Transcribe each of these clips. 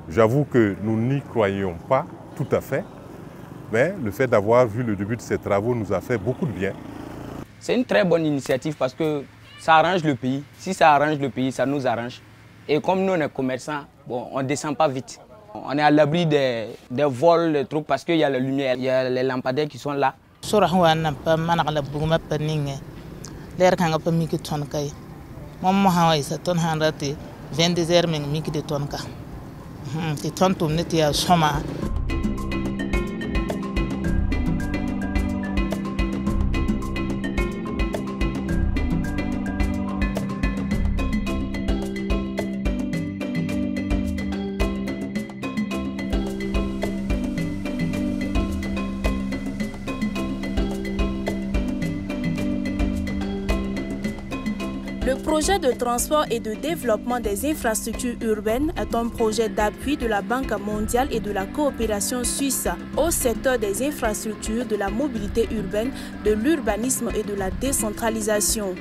J'avoue que nous n'y croyions pas tout à fait, mais le fait d'avoir vu le début de ces travaux nous a fait beaucoup de bien. C'est une très bonne initiative parce que ça arrange le pays. Si ça arrange le pays, ça nous arrange. Et comme nous, on est commerçants, bon, on ne descend pas vite. On est à l'abri des vols, des trucs, parce qu'il y a la lumière, il y a les lampadaires qui sont là. Le projet de transport et de développement des infrastructures urbaines est un projet d'appui de la Banque mondiale et de la coopération suisse au secteur des infrastructures, de la mobilité urbaine, de l'urbanisme et de la décentralisation.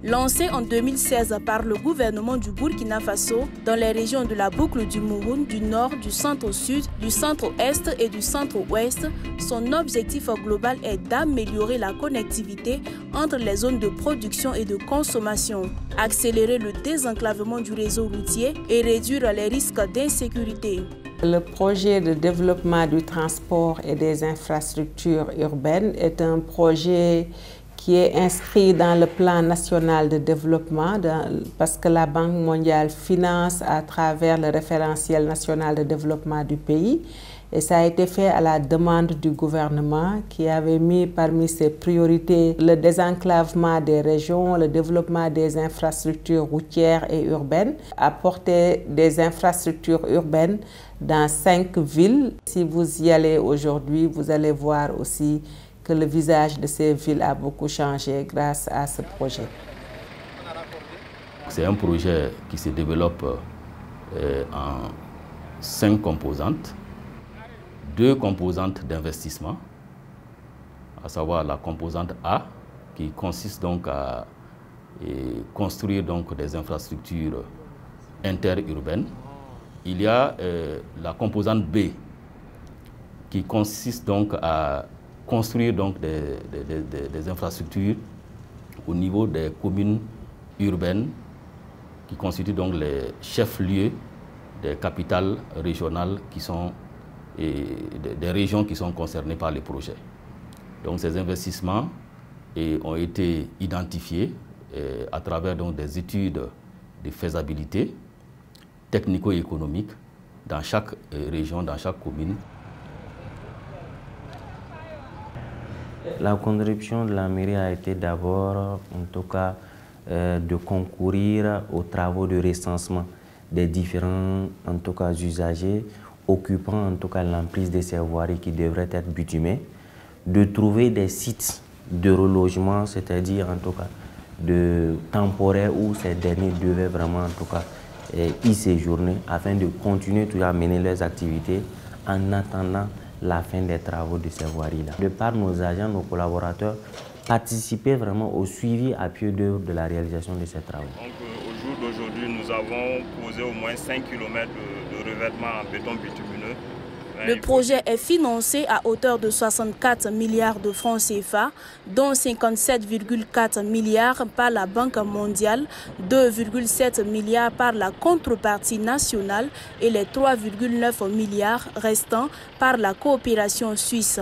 Lancé en 2016 par le gouvernement du Burkina Faso dans les régions de la boucle du Mouroun, du nord, du centre-sud, du centre-est et du centre-ouest, son objectif global est d'améliorer la connectivité entre les zones de production et de consommation, accélérer le désenclavement du réseau routier et réduire les risques d'insécurité. Le projet de développement du transport et des infrastructures urbaines est un projet qui est inscrit dans le plan national de développement parce que la Banque mondiale finance à travers le référentiel national de développement du pays. Et ça a été fait à la demande du gouvernement qui avait mis parmi ses priorités le désenclavement des régions, le développement des infrastructures routières et urbaines, apporter des infrastructures urbaines dans 5 villes. Si vous y allez aujourd'hui, vous allez voir aussi que le visage de ces villes a beaucoup changé grâce à ce projet. C'est un projet qui se développe en 5 composantes. 2 composantes d'investissement, à savoir la composante A, qui consiste donc à construire donc des infrastructures interurbaines. Il y a la composante B, qui consiste donc à construire donc des infrastructures au niveau des communes urbaines qui constituent donc les chefs-lieux des capitales régionales qui sont des régions qui sont concernées par les projets. Donc ces investissements ont été identifiés à travers donc des études de faisabilité technico-économique dans chaque région, dans chaque commune. La contribution de la mairie a été d'abord, en tout cas, de concourir aux travaux de recensement des différents, en tout cas, usagers occupant, en tout cas, l'emprise des ces voiries qui devraient être bitumées, de trouver des sites de relogement, c'est-à-dire, en tout cas, de temporaires où ces derniers devaient vraiment, en tout cas, y séjourner afin de continuer toujours à mener leurs activités en attendant la fin des travaux de ces voiries-là. De par nos agents, nos collaborateurs, participaient vraiment au suivi à pied d'œuvre de la réalisation de ces travaux. Donc, au jour d'aujourd'hui, nous avons posé au moins 5 km de revêtement en béton bitumineux. Le projet est financé à hauteur de 64 milliards de francs CFA, dont 57,4 milliards par la Banque mondiale, 2,7 milliards par la contrepartie nationale et les 3,9 milliards restants par la coopération suisse.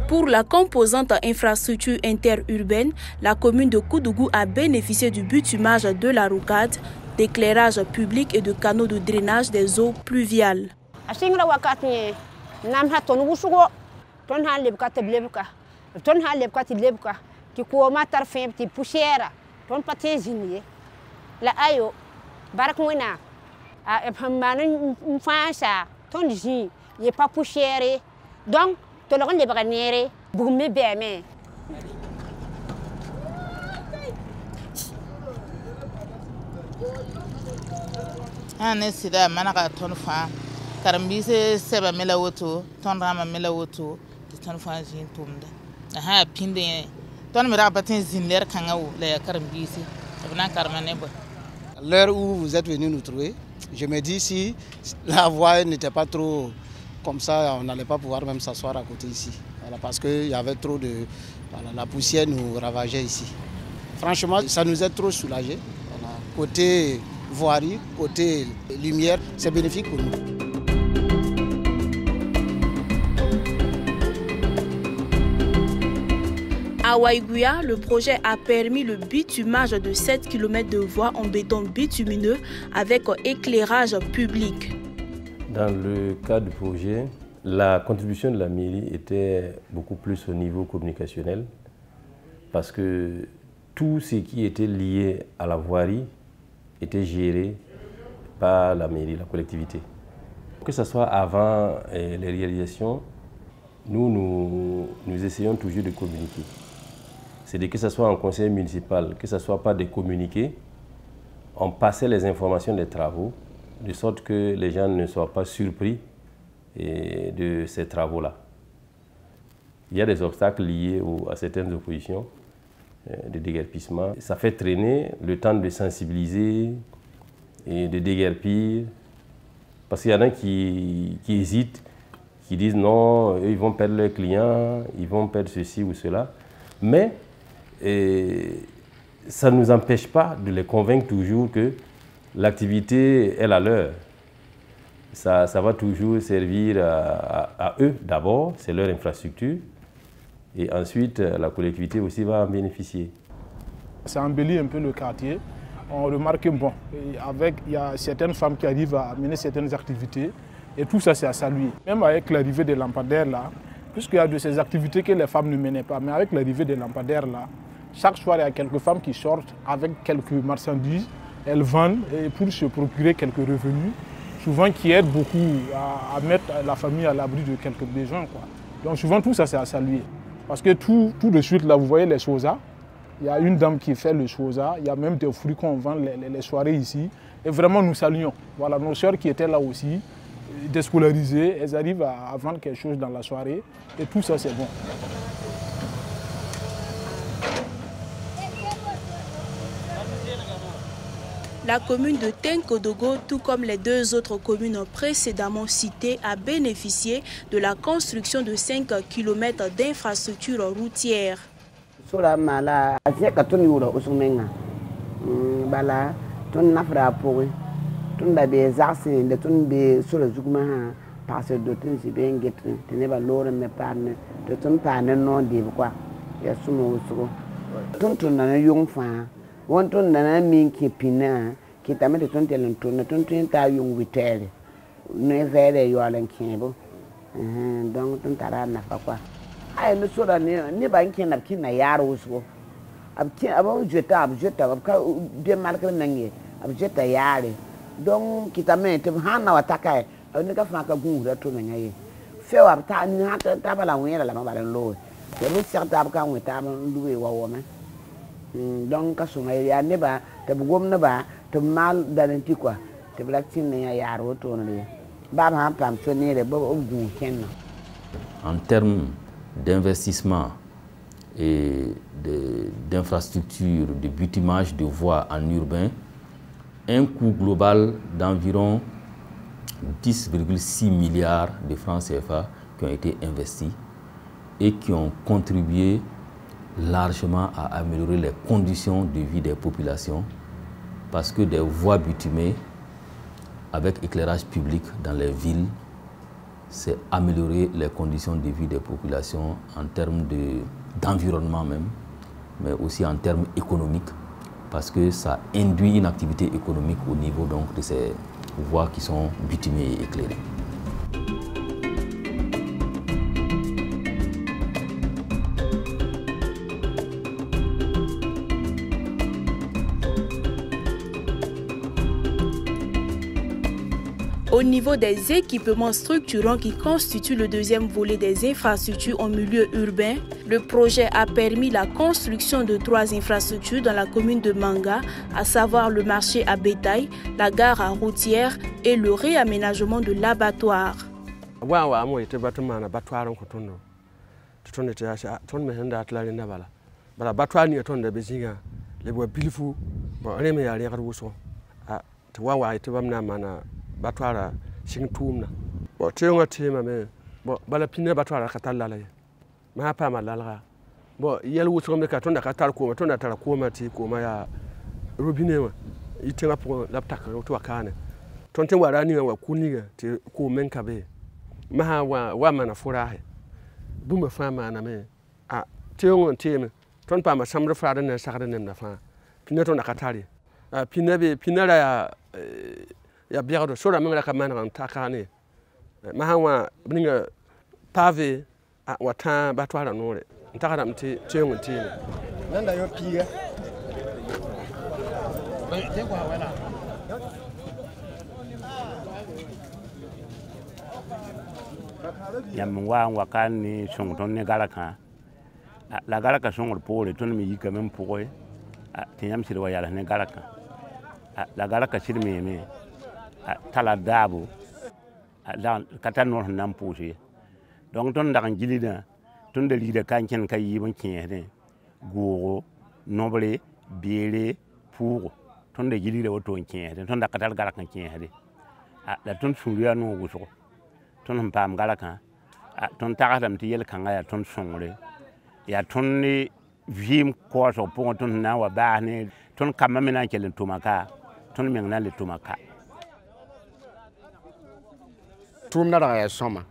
Pour la composante infrastructure interurbaine, la commune de Koudougou a bénéficié du bitumage de la rocade, d'éclairage public et de canaux de drainage des eaux pluviales. Asingra wakati nam ha ton wusugo ton ha lebka te blebka ton ha lebka ti lebka ki ko matar fem ti poussière ton patin zinie la ayo barak moina a phamana mfansa ton zi ye pas poussière donc to lo lebka nere bugme beme ane sida manaka ton fa karambise seba mela woto ton rama mela woto ton fa jin tumda ha pinde ton mira batin zinler kangawo la karambise bana karmane ba. À l'heure où vous êtes venu nous trouver, Je me dis si la voie n'était pas trop comme ça, on n'allait pas pouvoir même s'asseoir à côté ici. Voilà, parce qu'il y avait trop de... Voilà, la poussière nous ravageait ici. Franchement, ça nous a trop soulagés. Voilà. Côté voirie, côté lumière, c'est bénéfique pour nous. À Waïgouya, le projet a permis le bitumage de 7 km de voies en béton bitumineux avec éclairage public. Dans le cadre du projet, la contribution de la mairie était beaucoup plus au niveau communicationnel parce que tout ce qui était lié à la voirie était géré par la mairie, la collectivité. Que ce soit avant les réalisations, nous essayons toujours de communiquer. C'est-à-dire que ce soit en conseil municipal, que ce soit pas des communiqués, on passait les informations des travaux, de sorte que les gens ne soient pas surpris de ces travaux-là. Il y a des obstacles liés à certaines oppositions de déguerpissement. Ça fait traîner le temps de sensibiliser et de déguerpir, parce qu'il y en a qui hésitent, qui disent non, ils vont perdre leurs clients, ils vont perdre ceci ou cela. Mais ça ne nous empêche pas de les convaincre toujours que l'activité est la leur. Ça va toujours servir à eux d'abord, c'est leur infrastructure. Et ensuite, la collectivité aussi va en bénéficier. Ça embellit un peu le quartier. On remarque qu'il y a certaines femmes qui arrivent à mener certaines activités. Et tout ça, c'est à saluer. Même avec l'arrivée des lampadaires là, puisqu'il y a de ces activités que les femmes ne menaient pas, mais avec l'arrivée des lampadaires là, chaque soir, il y a quelques femmes qui sortent avec quelques marchandises, elles vendent et pour se procurer quelques revenus, souvent qui aident beaucoup à mettre la famille à l'abri de quelques besoins, quoi. Donc souvent tout ça, c'est à saluer. Parce que tout de suite, là, vous voyez les choses. Il y a une dame qui fait le chosa, il y a même des fruits qu'on vend les soirées ici. Et vraiment, nous saluons. Voilà, nos sœurs qui étaient là aussi, déscolarisées, elles arrivent à vendre quelque chose dans la soirée. Et tout ça, c'est bon. La commune de Tenkodogo, tout comme les deux autres communes précédemment citées, a bénéficié de la construction de 5 km d'infrastructures routières. En termes d'investissement et d'infrastructures, de bitumage de voies en urbain, un coût global d'environ 10,6 milliards de francs CFA qui ont été investis et qui ont contribué largement à améliorer les conditions de vie des populations, parce que des voies bitumées avec éclairage public dans les villes, c'est améliorer les conditions de vie des populations en termes d'environnement même, mais aussi en termes économiques, parce que ça induit une activité économique au niveau donc de ces voies qui sont bitumées et éclairées. Au niveau des équipements structurants qui constituent le deuxième volet des infrastructures en milieu urbain, le projet a permis la construction de 3 infrastructures dans la commune de Manga, à savoir le marché à bétail, la gare routière et le réaménagement de l'abattoir. tɩ wa wa tɩ bam na n maana batoara sɩng tʋʋmda teoongã teemame bala pĩndã batoara ka tar lala ye maa paama lalga yɛl wʋsgame ka tõnda ka tar kooma tõnda tara kooma tɩ kooma yaa robinet wã y tẽngã pʋgẽ la b tak tɩ wa kaane tõnd tɩ wa ra ninga wa kʋ niga tɩ koom me n ka be masã wa mana foraase bũmba fãa maaname teoongẽ n teeme tõnd paama sãmbd faad ne sagd nemda fãa pĩndã tõnda ka tar ye pĩndã ra yaa bɛgdo sora meng ra ka maneg n ta kaane masã wã b ninga paave wa tãag batoara noore n tagsdame tɩ teoong n teeme nanda yo piiga yãmb n wa n wa ka ne sõng tõnd ne galkã la galka sõngr poore tõnd me yikame n pʋgẽ tɩ yãmb sɩd wa yals ne galkã la galka sɩd meeme tala daabo ka tar noor sẽn na n pʋʋs ye donc tõnd dag n gilidã tõnd da rigda ka n kẽnd ka yɩɩb n kẽesdẽ googo nobre beere pʋʋgo tõnd da gilgda woto n kẽesdẽ tõnd da ka tar galk n kẽesde la tõnd sũur yaa noog wʋsgo tõnd sẽn paam galkã tõnd tagsdame tɩ yel-kãngã yaa tõnd sõngre yaa tõnd ne vɩɩm kaoosg pʋgẽ tõnd sẽn na n wa baas ne tõnd kambã me na n kell n tʋma ka tõnd meng na n le tʋma ka tʋʋmda rag yaa sõma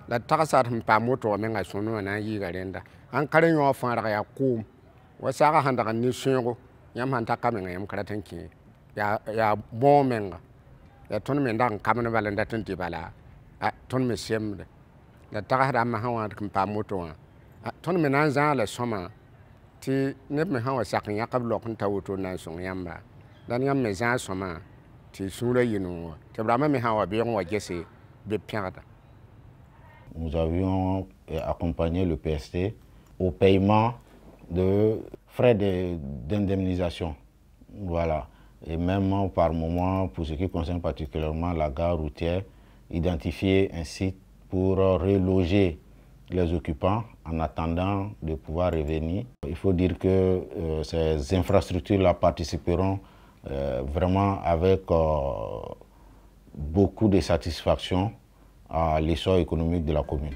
la tagsa d sẽn paam woto wã menga sõnd wã na n yɩɩga rẽnda ãn ka rẽ yõ fãa rag yaa koom wa saga sẽn dag n ne sõego yãmb sãn ta ka menga yãmb ka rat n kẽ yaa bõo menga yaa tõnd me n dag n kamd bala n dat n dɩ bala tõnd me semde la tagsda masã wã n paam woto wã tõnd me na n zãag la sõma tɩ neb me sã wa sak n yãk b lok n ta woto n na n sõng yãmba la yãmb me zãag sõma tɩ sũurã yɩ-nung wã tɩ b rãmbã me sã wa beoog n wa gese be pẽgda. Nous avions accompagné le PST au paiement de frais d'indemnisation. Voilà. Et même par moment, pour ce qui concerne particulièrement la gare routière, identifier un site pour reloger les occupants en attendant de pouvoir revenir. Il faut dire que ces infrastructures-là participeront vraiment avec beaucoup de satisfaction à l'essor économique de la commune.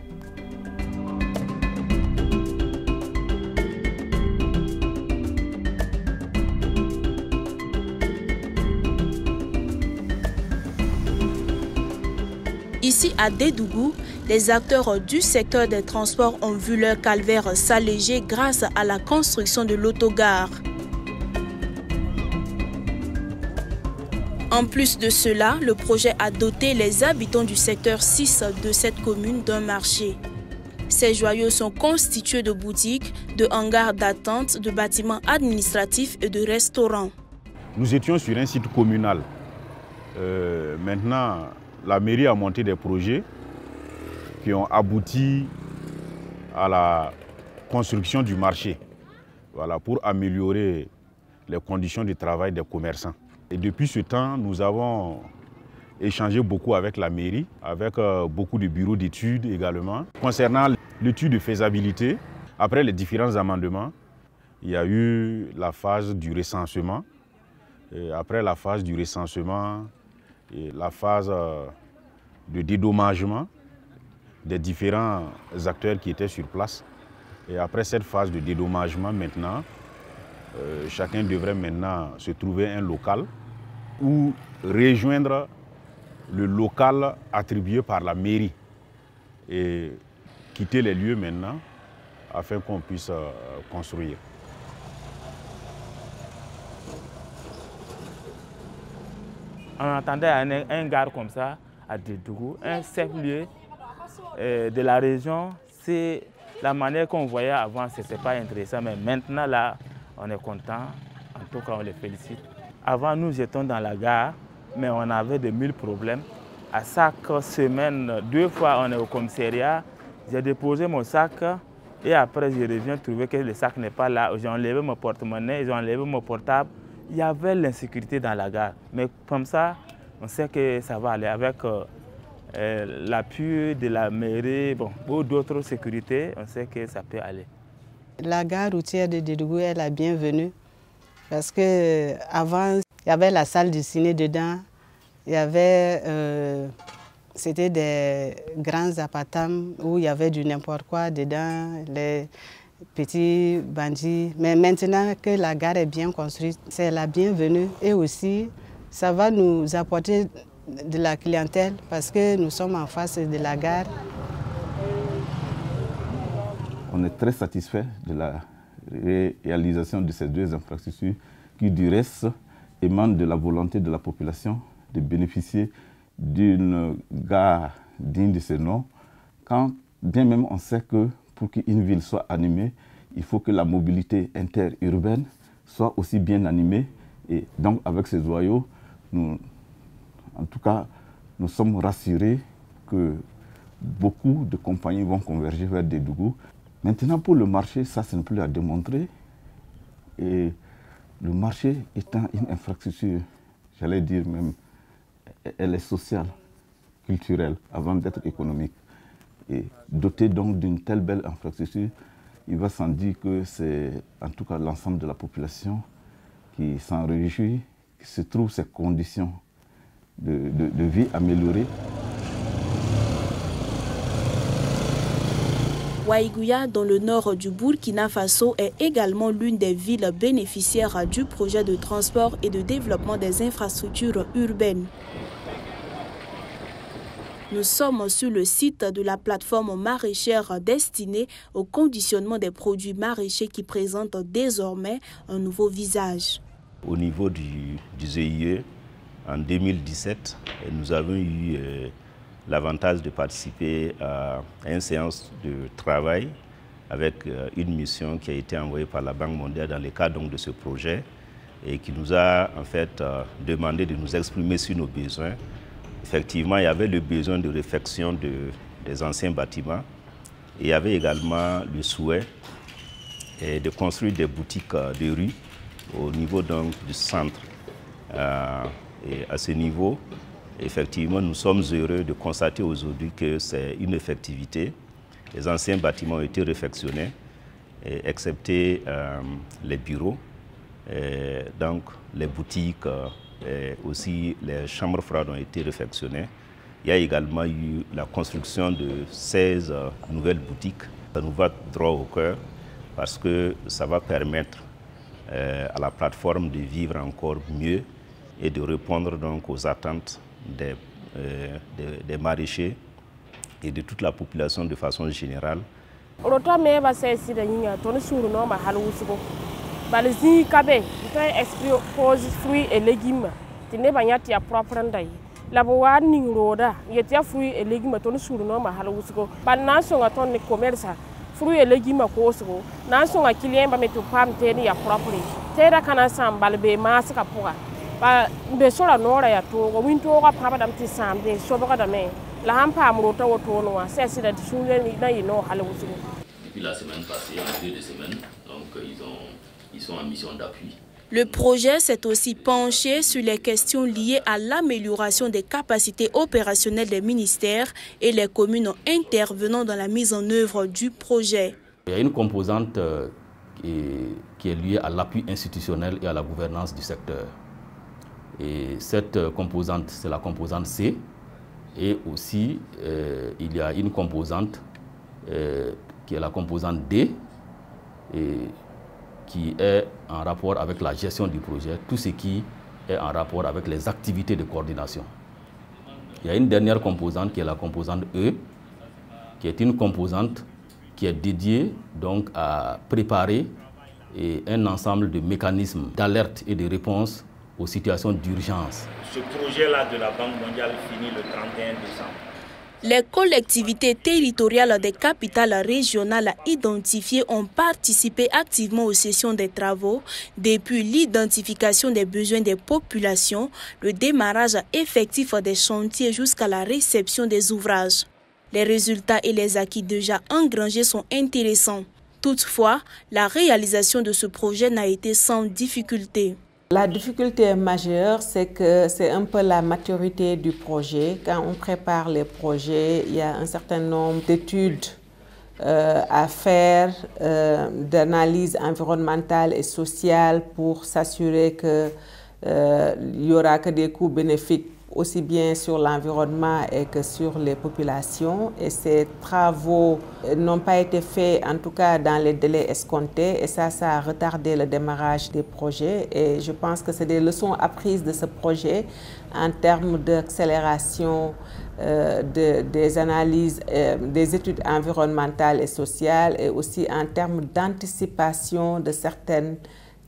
Ici à Dédougou, les acteurs du secteur des transports ont vu leur calvaire s'alléger grâce à la construction de l'autogare. En plus de cela, le projet a doté les habitants du secteur 6 de cette commune d'un marché. Ces joyaux sont constitués de boutiques, de hangars d'attente, de bâtiments administratifs et de restaurants. Nous étions sur un site communal. Maintenant, la mairie a monté des projets qui ont abouti à la construction du marché, voilà, pour améliorer les conditions de travail des commerçants. Et depuis ce temps, nous avons échangé beaucoup avec la mairie, avec beaucoup de bureaux d'études également. Concernant l'étude de faisabilité, après les différents amendements, il y a eu la phase du recensement. Et après la phase du recensement, et la phase de dédommagement des différents acteurs qui étaient sur place. Et après cette phase de dédommagement maintenant, chacun devrait maintenant se trouver un local ou rejoindre le local attribué par la mairie et quitter les lieux maintenant afin qu'on puisse construire. On attendait un gare comme ça à Dédougou, un chef-lieu de la région. C'est la manière qu'on voyait avant, ce n'était pas intéressant, mais maintenant là, on est content. En tout cas, on les félicite. Avant, nous étions dans la gare, mais on avait de mille problèmes. À chaque semaine, 2 fois, on est au commissariat. J'ai déposé mon sac et après, je reviens trouver que le sac n'est pas là. J'ai enlevé mon porte-monnaie, j'ai enlevé mon portable. Il y avait l'insécurité dans la gare. Mais comme ça, on sait que ça va aller avec l'appui de la mairie ou d'autres sécurités. On sait que ça peut aller. La gare routière de Dédougou est la bienvenue parce qu'avant, il y avait la salle de ciné dedans. Il y avait, c'était des grands appartements où il y avait du n'importe quoi dedans, les petits bandits. Mais maintenant que la gare est bien construite, c'est la bienvenue. Et aussi, ça va nous apporter de la clientèle parce que nous sommes en face de la gare. On est très satisfait de la réalisation de ces deux infrastructures qui, du reste, émanent de la volonté de la population de bénéficier d'une gare digne de ce nom, quand bien même on sait que pour qu'une ville soit animée, il faut que la mobilité interurbaine soit aussi bien animée. Et donc avec ces joyaux, nous sommes rassurés que beaucoup de compagnies vont converger vers Dédougou. Maintenant, pour le marché, ça, ce n'est plus à démontrer. Et le marché étant une infrastructure, j'allais dire même, elle est sociale, culturelle, avant d'être économique. Et doté donc d'une telle belle infrastructure, il va sans dire que c'est en tout cas l'ensemble de la population qui s'en réjouit, qui se trouve ces conditions de vie améliorées. Waïgouya, dans le nord du Burkina Faso, est également l'une des villes bénéficiaires du projet de transport et de développement des infrastructures urbaines. Nous sommes sur le site de la plateforme maraîchère destinée au conditionnement des produits maraîchers qui présentent désormais un nouveau visage. Au niveau du GIE, en 2017, nous avons eu l'avantage de participer à une séance de travail avec une mission qui a été envoyée par la Banque mondiale dans le cadre donc, de ce projet et qui nous a en fait demandé de nous exprimer sur nos besoins. Effectivement, il y avait le besoin de réfection des anciens bâtiments et il y avait également le souhait de construire des boutiques de rue au niveau donc, du centre. Et à ce niveau, effectivement, nous sommes heureux de constater aujourd'hui que c'est une effectivité. Les anciens bâtiments ont été réfectionnés, excepté les bureaux, donc les boutiques, aussi les chambres froides ont été réfectionnées. Il y a également eu la construction de 16 nouvelles boutiques. Ça nous va droit au cœur parce que ça va permettre à la plateforme de vivre encore mieux et de répondre donc aux attentes des maraîchers et de toute la population de façon générale. Fruits et légumes, la ning roda, yetia fruits et légumes, ton surnom à Halousko, Banasson à ton commerce, fruits et légumes à Kosovo, Nanson à Kilien Bameto Pam Teni à properly, Terra Canasam, Balbe, Massacre. Besola nora ya to winto ga papa dam ti samde so ba da me la hampa amro to no c'est da sunle ni na yino halawusu. Depuis la semaine passée, en 2 semaines, donc ils sont en mission d'appui. Le projet s'est aussi penché sur les questions liées à l'amélioration des capacités opérationnelles des ministères et les communes intervenant dans la mise en œuvre du projet. Il y a une composante qui est liée à l'appui institutionnel et à la gouvernance du secteur. Et cette composante, c'est la composante C. Et aussi, il y a une composante qui est la composante D, qui est en rapport avec la gestion du projet, tout ce qui est en rapport avec les activités de coordination. Il y a une dernière composante qui est la composante E, qui est une composante qui est dédiée donc à préparer un ensemble de mécanismes d'alerte et de réponse aux situations d'urgence. Ce projet-là de la Banque mondiale finit le 31 décembre. Les collectivités territoriales des capitales régionales identifiées ont participé activement aux sessions des travaux, depuis l'identification des besoins des populations, le démarrage effectif des chantiers jusqu'à la réception des ouvrages. Les résultats et les acquis déjà engrangés sont intéressants. Toutefois, la réalisation de ce projet n'a été sans difficulté. La difficulté majeure, c'est que c'est un peu la maturité du projet. Quand on prépare les projets, il y a un certain nombre d'études à faire, d'analyse environnementale et sociale pour s'assurer qu'il n'y aura que des coûts bénéfiques aussi bien sur l'environnement et que sur les populations. Et ces travaux n'ont pas été faits, en tout cas dans les délais escomptés, et ça a retardé le démarrage des projets. Et je pense que c'est des leçons apprises de ce projet en termes d'accélération des analyses, des études environnementales et sociales, et aussi en termes d'anticipation de certaines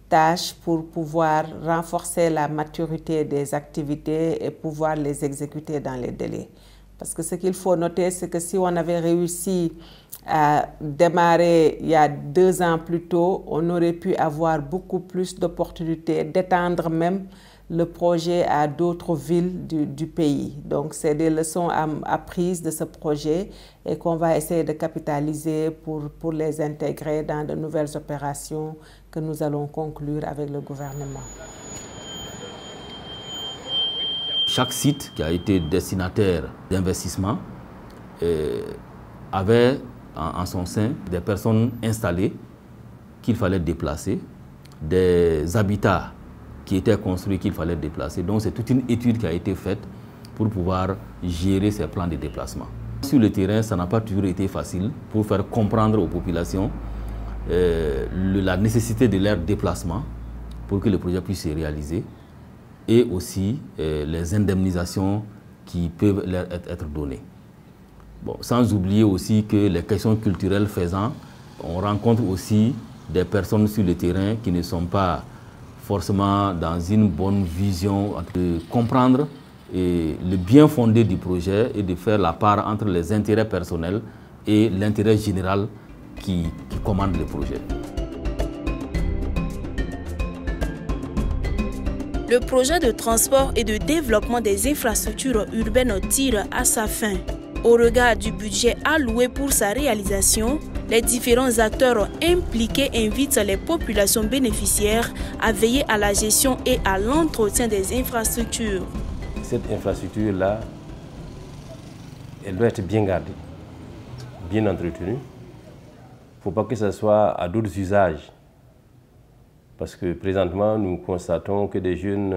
tâches pour pouvoir renforcer la maturité des activités et pouvoir les exécuter dans les délais. Parce que ce qu'il faut noter, c'est que si on avait réussi à démarrer il y a 2 ans plus tôt, on aurait pu avoir beaucoup plus d'opportunités d'étendre même le projet à d'autres villes du pays. Donc c'est des leçons apprises de ce projet et qu'on va essayer de capitaliser pour les intégrer dans de nouvelles opérations que nous allons conclure avec le gouvernement. Chaque site qui a été destinataire d'investissement avait en son sein des personnes installées qu'il fallait déplacer, des habitats qui étaient construits qu'il fallait déplacer. Donc c'est toute une étude qui a été faite pour pouvoir gérer ces plans de déplacement. Sur le terrain, ça n'a pas toujours été facile pour faire comprendre aux populations la nécessité de leur déplacement pour que le projet puisse se réaliser, et aussi les indemnisations qui peuvent leur être données. Bon, sans oublier aussi que les questions culturelles faisant, on rencontre aussi des personnes sur le terrain qui ne sont pas forcément dans une bonne vision de comprendre le bien fondé du projet et de faire la part entre les intérêts personnels et l'intérêt général qui commande le projet. Le projet de transport et de développement des infrastructures urbaines tire à sa fin. Au regard du budget alloué pour sa réalisation, les différents acteurs impliqués invitent les populations bénéficiaires à veiller à la gestion et à l'entretien des infrastructures. Cette infrastructure-là, elle doit être bien gardée, bien entretenue. Il ne faut pas que ce soit à d'autres usages. Parce que présentement, nous constatons que des jeunes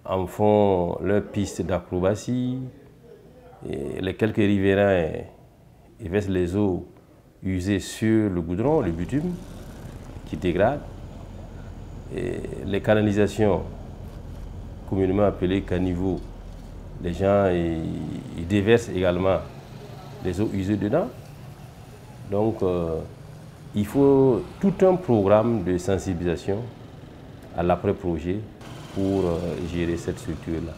en font leur piste d'acrobatie. Les quelques riverains ils versent les eaux usées sur le goudron, le bitume, qui dégrade. Et les canalisations, communément appelées caniveaux, les gens ils déversent également les eaux usées dedans. Donc, il faut tout un programme de sensibilisation à l'après-projet pour gérer cette structure-là.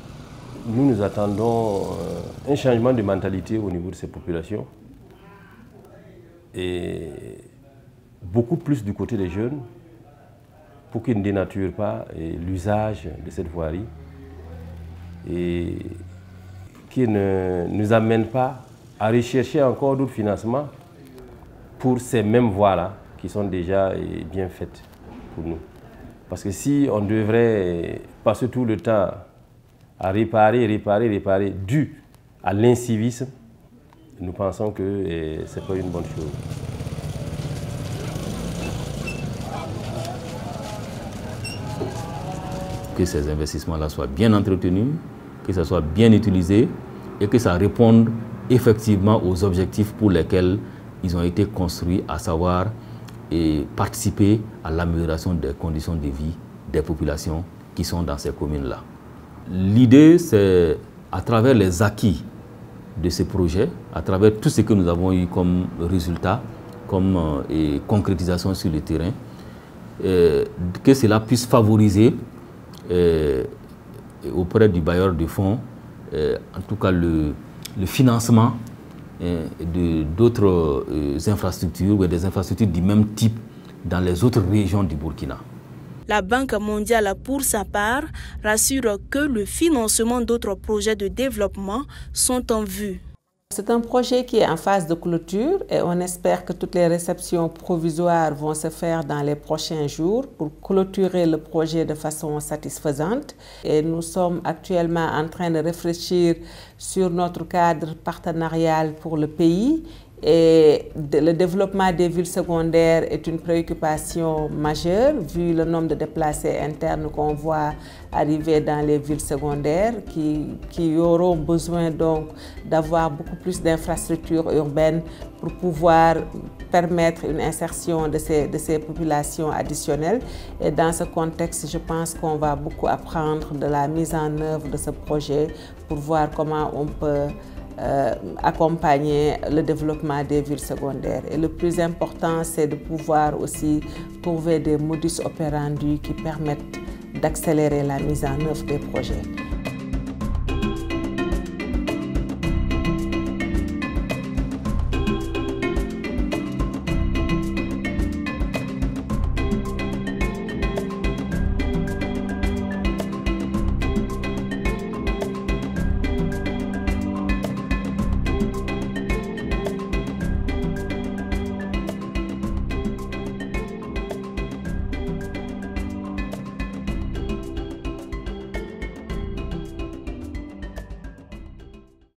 Nous attendons un changement de mentalité au niveau de ces populations et beaucoup plus du côté des jeunes pour qu'ils ne dénaturent pas l'usage de cette voirie et qu'ils ne nous amènent pas à rechercher encore d'autres financements pour ces mêmes voies-là qui sont déjà bien faites pour nous. Parce que si on devrait passer tout le temps à réparer, dû à l'incivisme, nous pensons que ce n'est pas une bonne chose. Que ces investissements-là soient bien entretenus, que ça soit bien utilisé et que ça réponde effectivement aux objectifs pour lesquels ils ont été construits, à savoir participer à l'amélioration des conditions de vie des populations qui sont dans ces communes-là. L'idée, c'est, à travers les acquis de ces projets, à travers tout ce que nous avons eu comme résultat, comme concrétisation sur le terrain, que cela puisse favoriser auprès du bailleur de fonds, en tout cas le financement d'autres infrastructures ou des infrastructures du même type dans les autres régions du Burkina. La Banque mondiale, pour sa part, rassure que le financement d'autres projets de développement sont en vue. C'est un projet qui est en phase de clôture et on espère que toutes les réceptions provisoires vont se faire dans les prochains jours pour clôturer le projet de façon satisfaisante. Et nous sommes actuellement en train de réfléchir sur notre cadre partenarial pour le pays Et le développement des villes secondaires est une préoccupation majeure vu le nombre de déplacés internes qu'on voit arriver dans les villes secondaires qui auront besoin donc d'avoir beaucoup plus d'infrastructures urbaines pour pouvoir permettre une insertion de ces populations additionnelles. Et dans ce contexte, je pense qu'on va beaucoup apprendre de la mise en œuvre de ce projet pour voir comment on peut accompagner le développement des villes secondaires. Et le plus important, c'est de pouvoir aussi trouver des modus operandi qui permettent d'accélérer la mise en œuvre des projets.